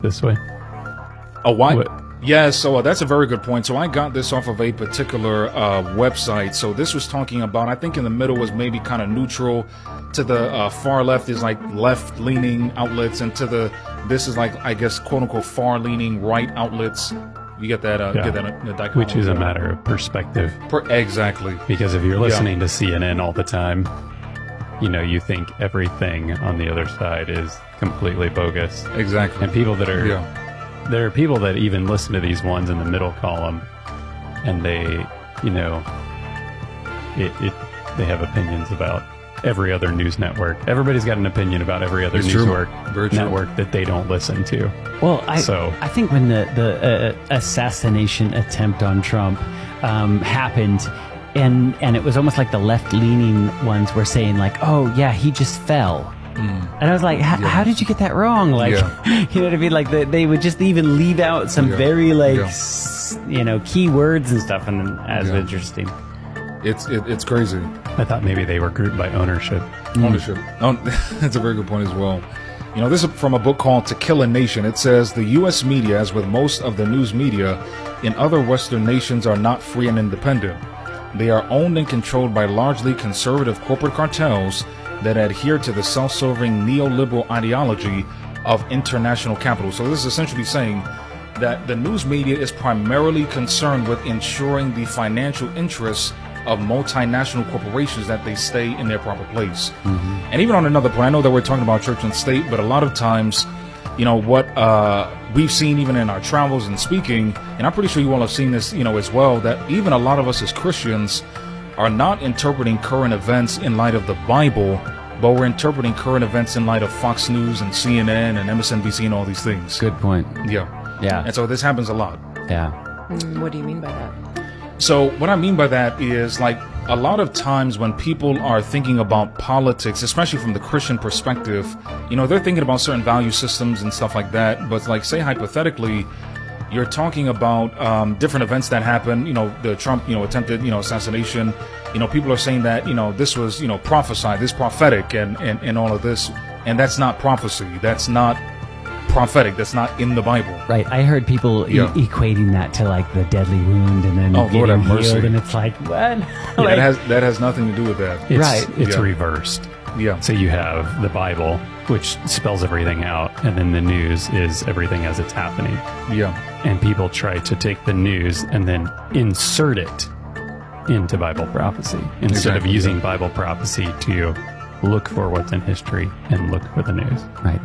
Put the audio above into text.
this way? Oh, why? What? Yeah, so that's a very good point. So I got this off of a particular website. So this was talking about, I think in the middle was maybe kind of neutral. To the far left is like left-leaning outlets, and this is like, I guess, quote-unquote, far-leaning right outlets. You get that? Get that in the dichotomy. Which is a matter of perspective. Exactly. Because if you're listening to CNN all the time, you think everything on the other side is completely bogus. Exactly. And people that are... There are people that even listen to these ones in the middle column, and they, they have opinions about every other news network. Everybody's got an opinion about every other network that they don't listen to. Well, I think when the assassination attempt on Trump happened, and it was almost like the left-leaning ones were saying like, "Oh yeah, he just fell." And I was like, how did you get that wrong? Like, you know what I mean? Like, they would just even leave out some very, key words and stuff, and that's interesting. It's crazy. I thought maybe they were grouped by ownership. Ownership. Oh, that's a very good point as well. This is from a book called To Kill a Nation. It says, the U.S. media, as with most of the news media in other Western nations, are not free and independent. They are owned and controlled by largely conservative corporate cartels that adhere to the self-serving neoliberal ideology of international capital. So this is essentially saying that the news media is primarily concerned with ensuring the financial interests of multinational corporations, that they stay in their proper place. And even on another point, I know that we're talking about church and state, but a lot of times, what we've seen even in our travels and speaking, and I'm pretty sure you all have seen this, as well, that even a lot of us as Christians are not interpreting current events in light of the Bible, but we're interpreting current events in light of Fox News and CNN and MSNBC and all these things. Good point. Yeah. And so this happens a lot. Yeah. What do you mean by that? So what I mean by that is, like, a lot of times when people are thinking about politics, especially from the Christian perspective, they're thinking about certain value systems and stuff like that. But like, say hypothetically, you're talking about different events that happen, the Trump, attempted, assassination. People are saying that, this was, prophesied, this prophetic and all of this. And that's not prophecy. That's not prophetic. That's not in the Bible. Right. I heard people equating that to like the deadly wound and then Lord have mercy. healed, and it's like, what? That has nothing to do with that. It's reversed. Yeah. So you have the Bible, which spells everything out, and then the news is everything as it's happening. Yeah. And people try to take the news and then insert it into Bible prophecy instead of using Bible prophecy to look for what's in history and look for the news. Right.